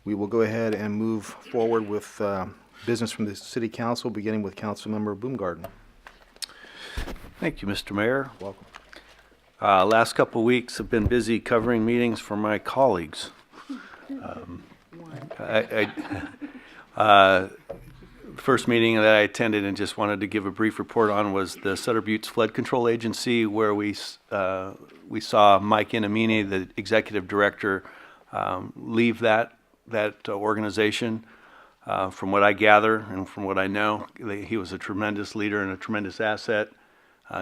We will go ahead and move forward with business from the City Council, beginning with Councilmember Boomgarden. Thank you, Mr. Mayor. Welcome. Last couple of weeks have been busy covering meetings for my colleagues. First meeting that I attended and just wanted to give a brief report on was the Sutter Buttes Flood Control Agency, where we saw Mike Inamini, the executive director, leave that organization. From what I gather and from what I know, he was a tremendous leader and a tremendous asset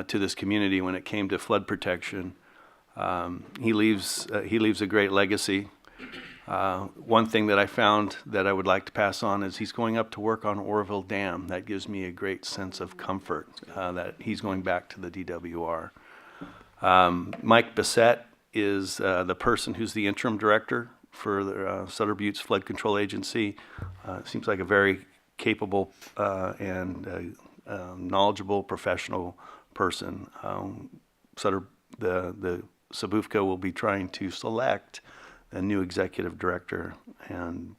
to this community when it came to flood protection. He leaves a great legacy. One thing that I found that I would like to pass on is he's going up to work on Oroville Dam. That gives me a great sense of comfort that he's going back to the DWR. Mike Bissett is the person who's the interim director for the Sutter Buttes Flood Control Agency. Seems like a very capable and knowledgeable professional person. The Sabufka will be trying to select a new executive director, and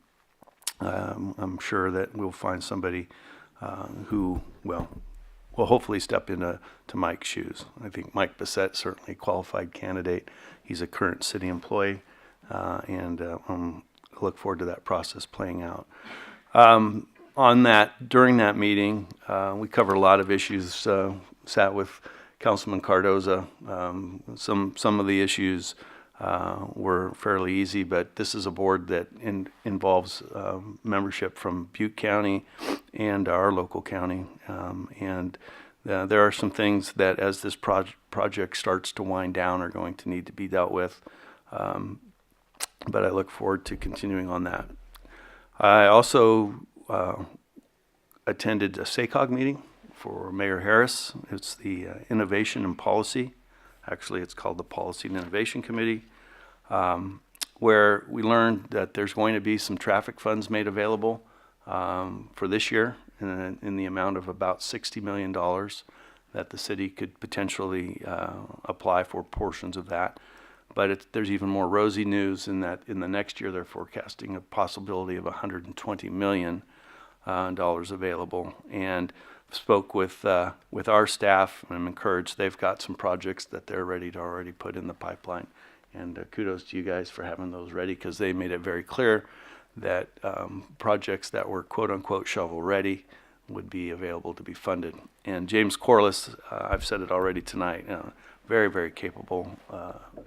I'm sure that we'll find somebody who will hopefully step into Mike's shoes. I think Mike Bissett certainly a qualified candidate. He's a current city employee, and I look forward to that process playing out. During that meeting, we covered a lot of issues. Sat with Councilman Cardoza. Some of the issues were fairly easy, but this is a board that involves membership from Butte County and our local county. And there are some things that, as this project starts to wind down, are going to need to be dealt with. But I look forward to continuing on that. I also attended a SACOG meeting for Mayor Harris. It's the Innovation and Policy. Actually, it's called the Policy and Innovation Committee, where we learned that there's going to be some traffic funds made available for this year in the amount of about $60 million that the city could potentially apply for portions of that. But there's even more rosy news in that in the next year they're forecasting a possibility of $120 million available. And spoke with our staff, and I'm encouraged they've got some projects that they're ready to already put in the pipeline. And kudos to you guys for having those ready, because they made it very clear that projects that were quote-unquote shovel-ready would be available to be funded. And James Corliss, I've said it already tonight, very, very capable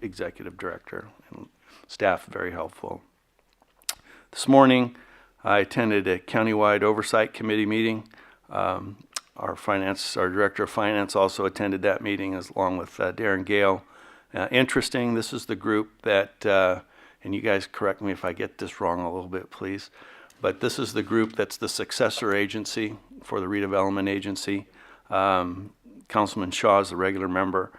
executive director, and staff very helpful. This morning, I attended a countywide oversight committee meeting. Our director of finance also attended that meeting, along with Darren Gale. Interesting, this is the group that, and you guys correct me if I get this wrong a little bit, please, but this is the group that's the successor agency for the redevelopment agency. Councilman Shaw is the regular member.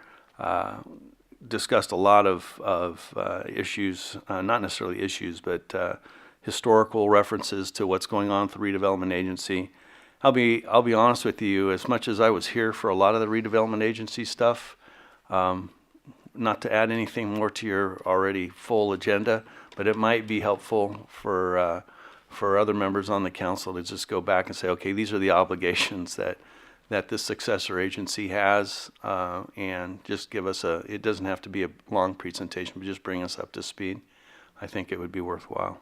Discussed a lot of issues, not necessarily issues, but historical references to what's going on with the redevelopment agency. I'll be honest with you, as much as I was here for a lot of the redevelopment agency stuff, not to add anything more to your already full agenda, but it might be helpful for other members on the council to just go back and say, okay, these are the obligations that this successor agency has, and just give us it doesn't have to be a long presentation, but just bring us up to speed. I think it would be worthwhile.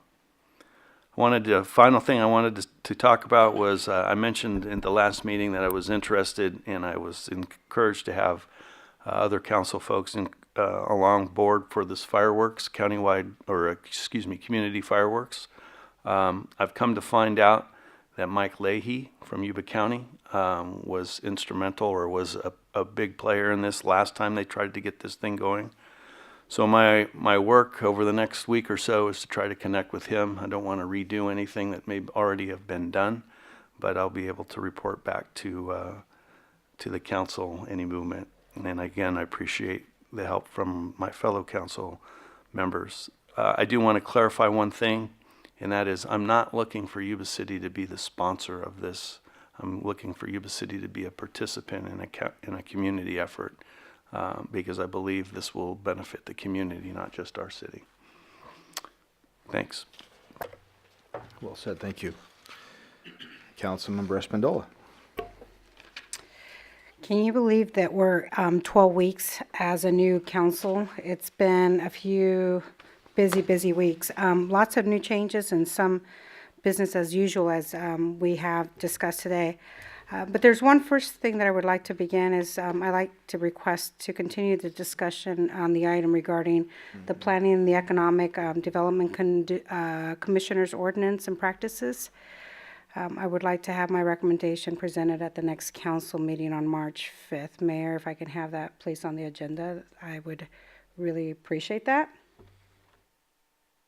Final thing I wanted to talk about was, I mentioned in the last meeting that I was interested, and I was encouraged to have other council folks along board for this fireworks, community fireworks. I've come to find out that Mike Leahy from Yuba County was instrumental, or was a big player in this last time they tried to get this thing going. So my work over the next week or so is to try to connect with him. I don't want to redo anything that may already have been done, but I'll be able to report back to the council any movement. And again, I appreciate the help from my fellow council members. I do want to clarify one thing, and that is I'm not looking for Yuba City to be the sponsor of this. I'm looking for Yuba City to be a participant in a community effort. Because I believe this will benefit the community, not just our city. Thanks. Well said, thank you. Councilmember Espandola. Can you believe that we're 12 weeks as a new council? It's been a few busy weeks. Lots of new changes and some business as usual as we have discussed today. But there's one first thing that I would like to begin is I'd like to request to continue the discussion on the item regarding the Planning and the Economic Development Commissioner's Ordinance and Practices. I would like to have my recommendation presented at the next council meeting on March 5th. Mayor, if I can have that placed on the agenda, I would really appreciate that.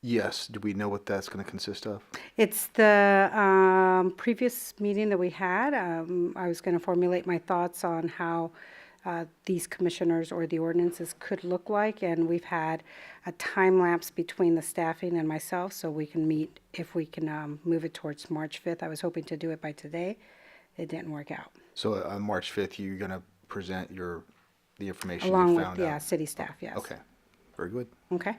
Yes, do we know what that's going to consist of? It's the previous meeting that we had. I was going to formulate my thoughts on how these commissioners or the ordinances could look like, and we've had a time lapse between the staffing and myself, so we can meet if we can move it towards March 5th. I was hoping to do it by today. It didn't work out. So on March 5th, you're going to present the information Along you with, found yeah, out? city staff, yes. Okay, very good. Okay.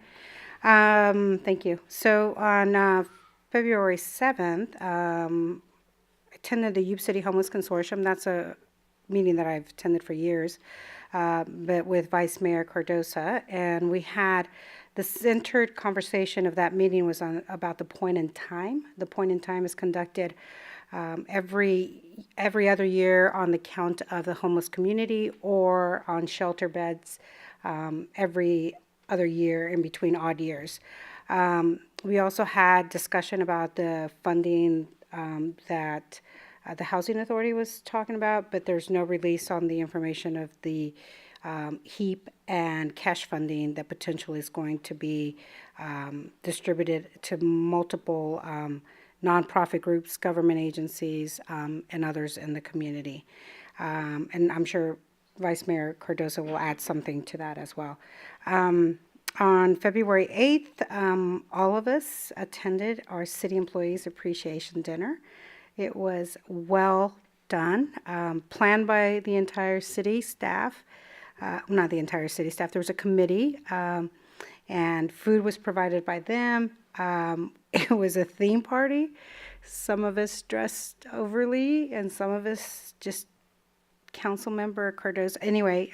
Thank you. So on February 7th, I attended the Yuba City Homeless Consortium. That's a meeting that I've attended for years, but with Vice Mayor Cardosa. And we had the centered conversation of that meeting was about the point in time. The point in time is conducted every other year on the count of the homeless community or on shelter beds every other year in between odd years. We also had discussion about the funding that the Housing Authority was talking about, but there's no release on the information of the HEAP and cash funding that potentially is going to be distributed to multiple nonprofit groups, government agencies, and others in the community. And I'm sure Vice Mayor Cardoso will add something to that as well. On February 8th, all of us attended our City Employees Appreciation Dinner. It was well done, planned by the entire city staff. Not the entire city staff, there was a committee, and food was provided by them. It was a theme party. Some of us dressed overly, and some of us just Councilmember Cardoso, anyway,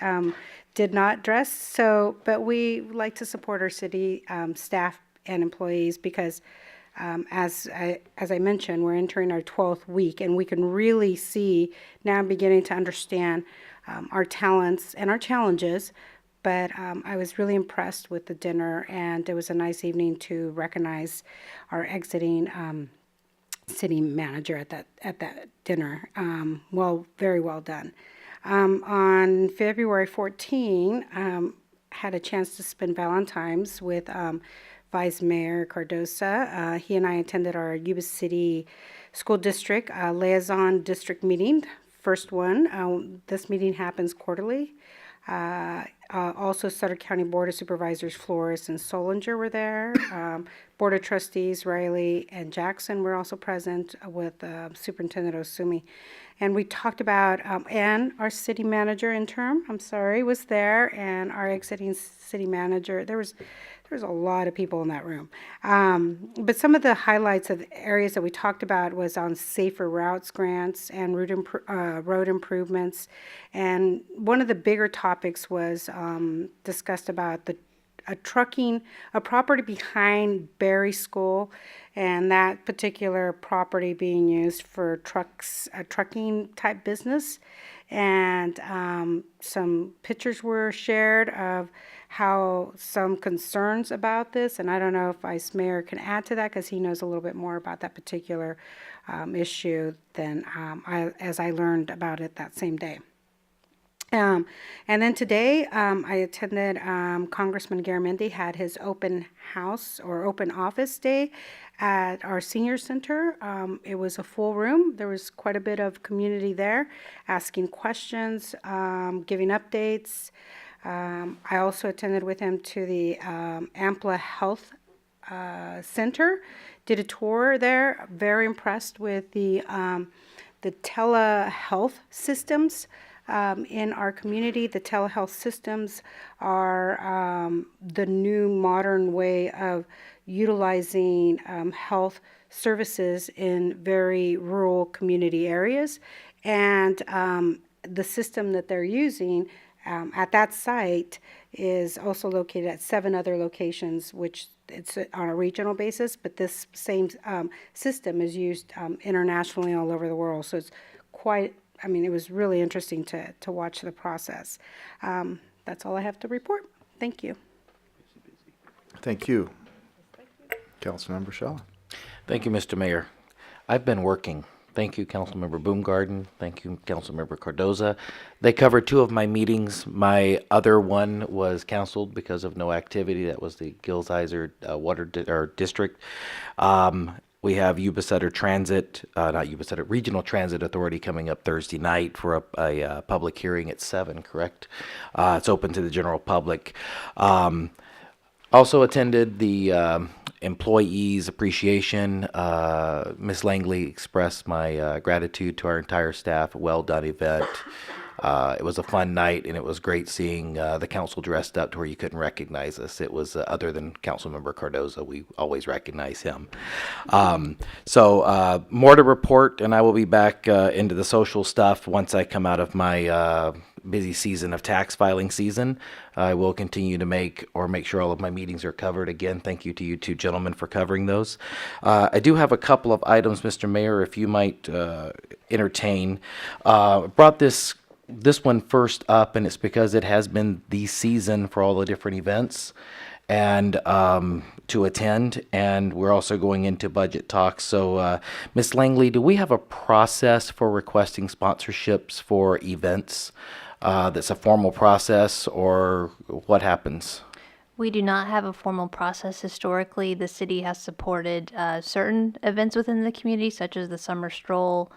did not dress. So, but we like to support our city staff and employees because, as I mentioned, we're entering our 12th week, and we can really see now, beginning to understand our talents and our challenges. But I was really impressed with the dinner, and it was a nice evening to recognize our exiting city manager at that dinner. Very well done. On February 14, had a chance to spend Valentine's with Vice Mayor Cardosa. He and I attended our Yuba City School District Liaison District meeting, first one. This meeting happens quarterly. Also, Sutter County Board of Supervisors Flores and Solinger were there. Board of Trustees Riley and Jackson were also present with Superintendent Osumi. And we talked about, and our city manager interim, was there, and our exiting city manager. There was a lot of people in that room. But some of the highlights of areas that we talked about was on safer routes grants and road improvements. And one of the bigger topics was discussed about a property behind Berry School, and that particular property being used for a trucking type business. And some pictures were shared of how some concerns about this, and I don't know if Vice Mayor can add to that because he knows a little bit more about that particular issue than as I learned about it that same day. And then today, I attended Congressman Garamendi had his open house or open office day at our senior center. It was a full room. There was quite a bit of community there asking questions, giving updates. I also attended with him to the Ampla Health Center, did a tour there. Very impressed with the telehealth systems in our community. The telehealth systems are the new modern way of utilizing health services in very rural community areas. And the system that they're using at that site is also located at 7 other locations, which it's on a regional basis, but this same system is used internationally all over the world. So it's quite, I mean, it was really interesting to watch the process. That's all I have to report. Thank you. Thank you. Councilmember Shaw. Thank you, Mr. Mayor. I've been working. Thank you, Councilmember Boomgarden. Thank you, Councilmember Cardoza. They covered 2 of my meetings. My other one was canceled because of no activity. That was the Gills Heiser District. We have Yuba City Transit, not Yuba City, Regional Transit Authority coming up Thursday night for a public hearing at 7, correct? It's open to the general public. Also attended the employees appreciation. Ms. Langley expressed my gratitude to our entire staff. A well-done event. It was a fun night, and it was great seeing the council dressed up to where you couldn't recognize us. It was, other than Councilmember Cardoza, we always recognize him. So more to report, and I will be back into the social stuff once I come out of my busy season of tax filing season. I will continue to make sure all of my meetings are covered. Again, thank you to you 2 gentlemen for covering those. I do have a couple of items, Mr. Mayor, if you might entertain. Brought this one first up, and it's because it has been the season for all the different events and to attend, and we're also going into budget talks. So, Ms. Langley, do we have a process for requesting sponsorships for events that's a formal process, or what happens? We do not have a formal process. Historically, the city has supported certain events within the community, such as the summer stroll,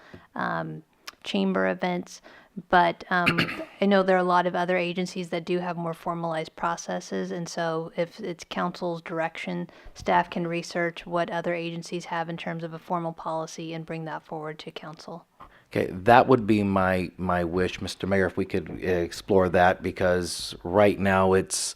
chamber events. But I know there are a lot of other agencies that do have more formalized processes. And so if it's council's direction, staff can research what other agencies have in terms of a formal policy and bring that forward to council. Okay, that would be my wish, Mr. Mayor, if we could explore that, because right now it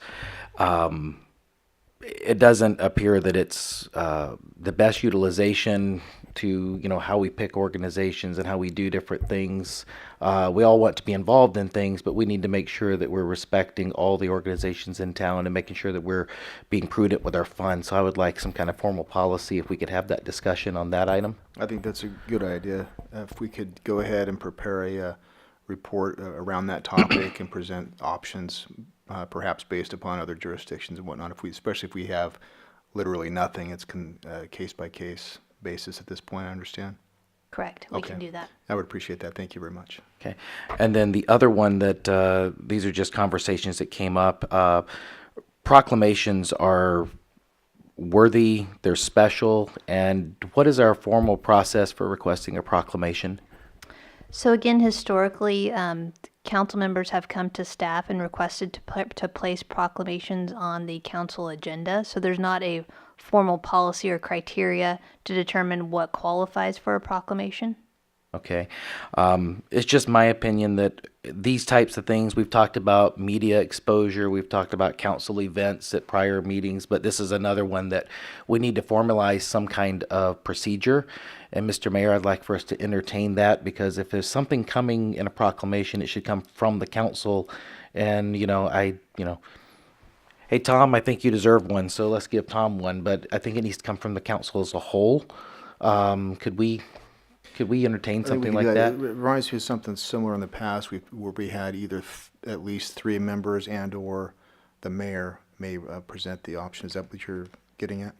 doesn't appear that it's the best utilization to, how we pick organizations and how we do different things. We all want to be involved in things, but we need to make sure that we're respecting all the organizations in town and making sure that we're being prudent with our funds. So I would like some kind of formal policy if we could have that discussion on that item. I think that's a good idea. If we could go ahead and prepare a report around that topic and present options, perhaps based upon other jurisdictions and whatnot. Especially if we have literally nothing, it's case by case basis at this point. I understand. Correct. We can do that. I would appreciate that. Thank you very much. Okay. And then the other one that these are just conversations that came up. Proclamations are worthy, they're special, and what is our formal process for requesting a proclamation? So again, historically, council members have come to staff and requested to place proclamations on the council agenda. So there's not a formal policy or criteria to determine what qualifies for a proclamation. Okay. It's just my opinion that these types of things, we've talked about media exposure, we've talked about council events at prior meetings, but this is another one that we need to formalize some kind of procedure. And Mr. Mayor, I'd like for us to entertain that, because if there's something coming in a proclamation, it should come from the council. And, hey, Tom, I think you deserve one, so let's give Tom one, but I think it needs to come from the council as a whole. Could we entertain something like that? It reminds me of something similar in the past where we had either at least 3 members and or the mayor may present the option. Is that what you're getting at?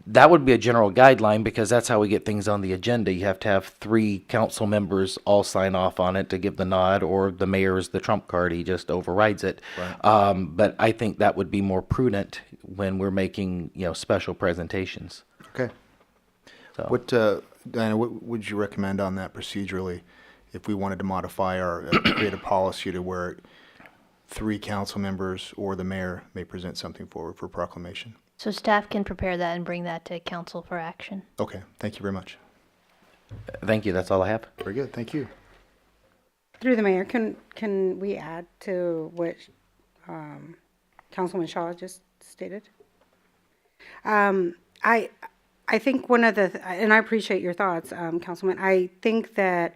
That would be a general guideline, because that's how we get things on the agenda. You have to have 3 council members all sign off on it to give the nod, or the mayor is the trump card. He just overrides it. Right. But I think that would be more prudent when we're making, special presentations. Okay. So. Diana, what would you recommend on that procedurally if we wanted to modify or create a policy to where 3 council members or the mayor may present something forward for proclamation? So staff can prepare that and bring that to council for action. Okay, thank you very much. Thank you. That's all I have. Very good, thank you. Through the mayor, can we add to what Councilman Shaw just stated? I think one of the, and I appreciate your thoughts, Councilman. I think that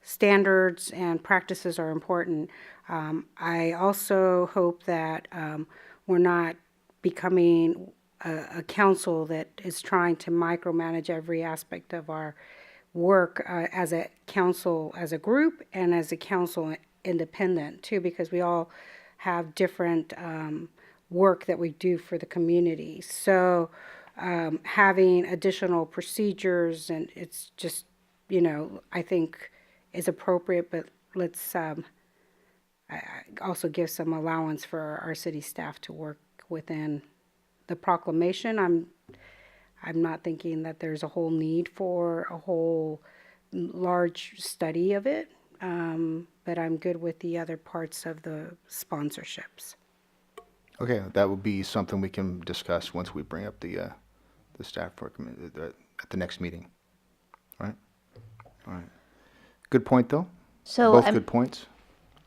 standards and practices are important. I also hope that we're not becoming a council that is trying to micromanage every aspect of our work as a council, as a group, and as a council independent too, because we all have different work that we do for the community. So having additional procedures, and it's just, I think is appropriate, but let's also give some allowance for our city staff to work within the proclamation. I'm not thinking that there's a whole need for a whole large study of it, but I'm good with the other parts of the sponsorships. Okay, that would be something we can discuss once we bring up the staff recommend at the next meeting. All right? All right. Good point, though. So Both good points.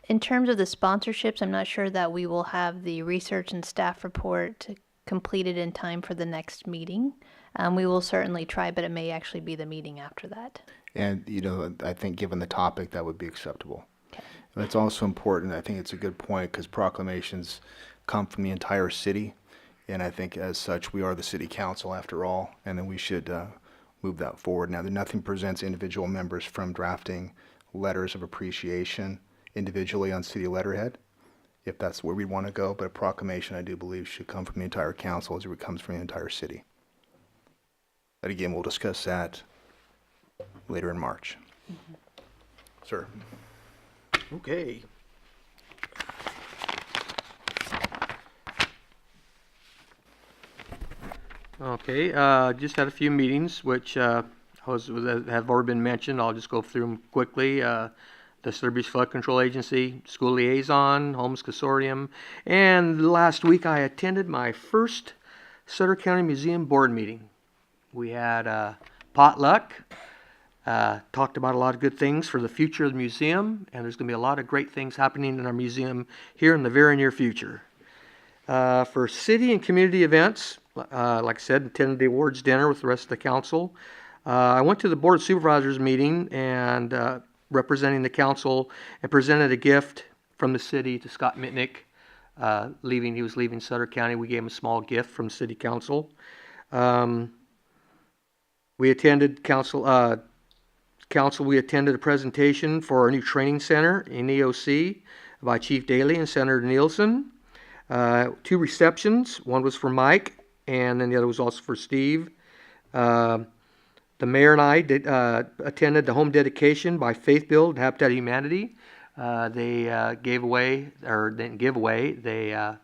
in terms of the sponsorships, I'm not sure that we will have the research and staff report completed in time for the next meeting. We will certainly try, but it may actually be the meeting after that. And, I think given the topic, that would be acceptable. Okay. And it's also important, I think it's a good point, because proclamations come from the entire city. And I think as such, we are the city council after all, and then we should move that forward. Now, nothing prevents individual members from drafting letters of appreciation individually on city letterhead, if that's where we want to go. But a proclamation, I do believe, should come from the entire council as it comes from the entire city. But again, we'll discuss that later in March. Sir. Okay. Okay, just had a few meetings, which have already been mentioned. I'll just go through them quickly. The Sutter Beach Flood Control Agency, School Liaison, Homeless Consortium, and last week I attended my first Sutter County Museum Board meeting. We had potluck, talked about a lot of good things for the future of the museum, and there's going to be a lot of great things happening in our museum here in the very near future. For city and community events, like I said, attended the awards dinner with the rest of the council. I went to the Board of Supervisors meeting and representing the council and presented a gift from the city to Scott Mitnick. He was leaving Sutter County. We gave him a small gift from city council. We attended we attended a presentation for our new training center in EOC by Chief Daly and Senator Nielsen. 2 receptions. One was for Mike, and then the other was also for Steve. The mayor and I attended the home dedication by Faith Build and Habitat Humanity. They gave away, or didn't give away, they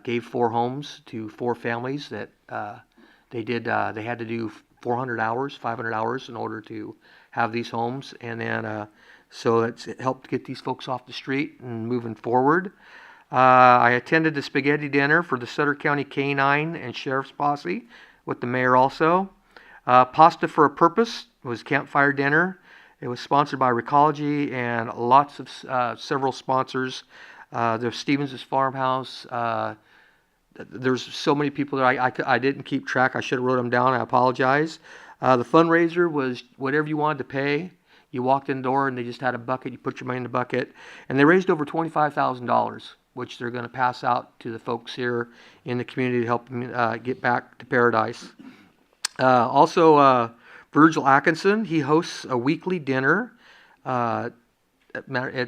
gave 4 homes to 4 families that they had to do 500 hours in order to have these homes. And then, so it's helped get these folks off the street and moving forward. I attended the spaghetti dinner for the Sutter County K-9 and Sheriff's Posse with the mayor also. Pasta for a Purpose was campfire dinner. It was sponsored by Recology and lots of several sponsors. There's Stevens' Farmhouse. There's so many people that I didn't keep track. I should have wrote them down. I apologize. The fundraiser was whatever you wanted to pay. You walked in the door and they just had a bucket. You put your money in the bucket. And they raised over $25,000, which they're going to pass out to the folks here in the community to help them get back to paradise. Also, Virgil Atkinson, he hosts a weekly dinner. Matter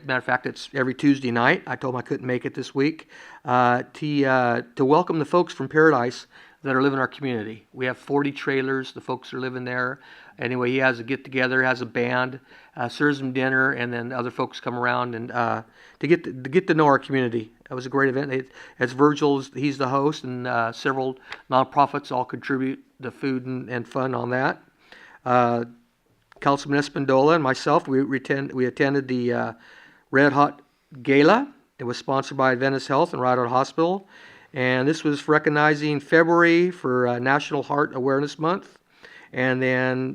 of fact, it's every Tuesday night. I told him I couldn't make it this week. To welcome the folks from Paradise that are living in our community. We have 40 trailers. The folks are living there. Anyway, he has a get-together, has a band, serves them dinner, and then other folks come around and to get to know our community. It was a great event. It's Virgil's, he's the host, and several nonprofits all contribute the food and fun on that. Councilman Espindola and myself, we attended the Red Hot Gala. It was sponsored by Adventist Health and Ride Out Hospital. And this was recognizing February for National Heart Awareness Month. And then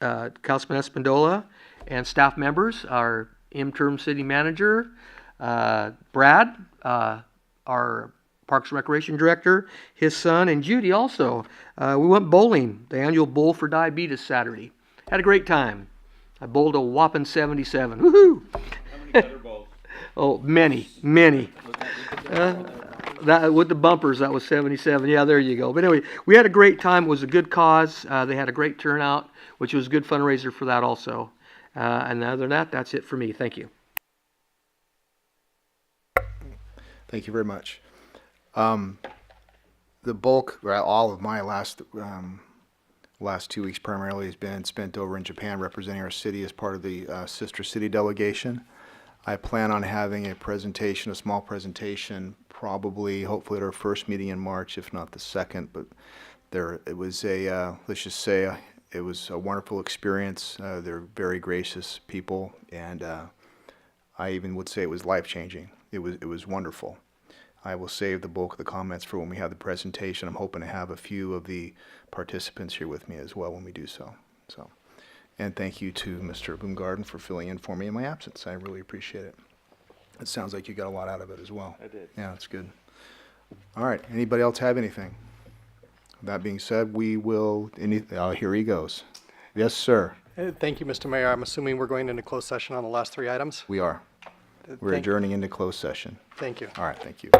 Councilman Espindola and staff members, our interim city manager, Brad, our Parks and Recreation Director, his son, and Judy also. We went bowling, the annual Bowl for Diabetes Saturday. Had a great time. I bowled a whopping 77. Woohoo! How many better bowls? Oh, many, many. That with the bumpers, that was 77. Yeah, there you go. But anyway, we had a great time. It was a good cause. They had a great turnout, which was a good fundraiser for that also. And other than that, that's it for me. Thank you. Thank you very much. The bulk, or all of my last 2 weeks primarily has been spent over in Japan representing our city as part of the sister city delegation. I plan on having a presentation, a small presentation, probably, hopefully at our first meeting in March, if not the second. But it was let's just say, it was a wonderful experience. They're very gracious people, and I even would say it was life-changing. It was wonderful. I will save the bulk of the comments for when we have the presentation. I'm hoping to have a few of the participants here with me as well when we do so. And thank you to Mr. Boomgarden for filling in for me in my absence. I really appreciate it. It sounds like you got a lot out of it as well. I did. Yeah, that's good. All right. Anybody else have anything? That being said, we will. Here he goes. Yes, sir. Thank you, Mr. Mayor. I'm assuming we're going into closed session on the last three items? We are. We're Thank- adjourning into closed session. Thank you. All right. Thank you.